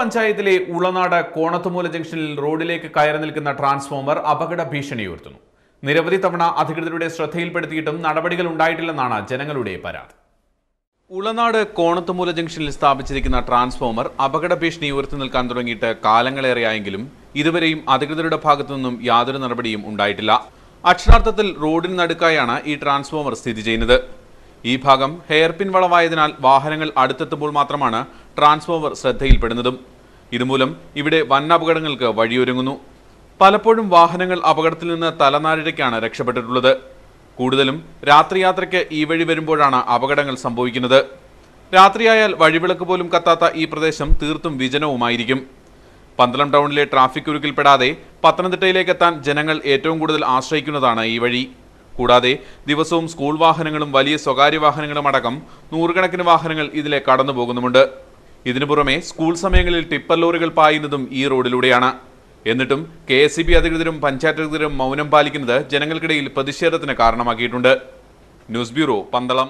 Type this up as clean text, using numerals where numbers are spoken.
പഞ്ചായത്തിലെ ഉളനാട് കോണത്തുമൂല ജംഗ്ഷനിൽ റോഡിലേക്ക് കയറി നിൽക്കുന്ന ട്രാൻസ്ഫോമർ അപകട ഭീഷണി ഉയർത്തുന്നു. നിരവധി തവണ അധികൃതരുടെ ശ്രദ്ധയിൽപ്പെടുത്തിയിട്ടും നടപടികൾ ഉണ്ടായിട്ടില്ലെന്നാണ് ജനങ്ങളുടെ പരാതി. ഉളനാട് കോണത്തുമൂല ജംഗ്ഷനിൽ സ്ഥാപിച്ചിരിക്കുന്ന ട്രാൻസ്ഫോമർ അപകട ഭീഷണി ഉയർത്തി നിൽക്കാൻ തുടങ്ങിയിട്ട് കാലങ്ങളേറെയായെങ്കിലും ഇതുവരെയും അധികൃതരുടെ ഭാഗത്തു നിന്നും യാതൊരു നടപടിയും ഉണ്ടായിട്ടില്ല. അക്ഷരാർത്ഥത്തിൽ റോഡിന് നടുക്കായാണ് ഈ ട്രാൻസ്ഫോമർ സ്ഥിതി ചെയ്യുന്നത്. ഈ ഭാഗം ഹെയർപിൻ വളവായതിനാൽ വാഹനങ്ങൾ അടുത്തെത്തുമ്പോൾ മാത്രമാണ് ട്രാൻസ്ഫോമർ ശ്രദ്ധയിൽപ്പെടുന്നതും. ഇതുമൂലം ഇവിടെ വൻ അപകടങ്ങൾക്ക് വഴിയൊരുങ്ങുന്നു. പലപ്പോഴും വാഹനങ്ങൾ അപകടത്തിൽ നിന്ന് തലനാരിഴയ്ക്കാണ് രക്ഷപ്പെട്ടിട്ടുള്ളത്. കൂടുതലും രാത്രിയാത്രയ്ക്ക് ഈ വഴി വരുമ്പോഴാണ് അപകടങ്ങൾ സംഭവിക്കുന്നത്. രാത്രിയായാൽ വഴിവിളക്ക് പോലും കത്താത്ത ഈ പ്രദേശം തീർത്തും വിജനവുമായിരിക്കും. പന്തളം ടൗണിലെ ട്രാഫിക് കുരുക്കിൽപ്പെടാതെ പത്തനംതിട്ടയിലേക്ക് എത്താൻ ജനങ്ങൾ ഏറ്റവും കൂടുതൽ ആശ്രയിക്കുന്നതാണ് ഈ വഴി. കൂടാതെ ദിവസവും സ്കൂൾ വാഹനങ്ങളും വലിയ സ്വകാര്യ വാഹനങ്ങളും അടക്കം നൂറുകണക്കിന് വാഹനങ്ങൾ ഇതിലെ കടന്നു പോകുന്നുമുണ്ട്. ഇതിനു പുറമെ സ്കൂൾ സമയങ്ങളിൽ ടിപ്പർ ലോറികൾ പായുന്നതും ഈ റോഡിലൂടെയാണ്. എന്നിട്ടും KSEB അധികൃതരും പഞ്ചായത്ത് അധികൃതരും മൗനം പാലിക്കുന്നത് ജനങ്ങൾക്കിടയിൽ പ്രതിഷേധത്തിന് കാരണമാക്കിയിട്ടുണ്ട്. News bureau, Pandalam.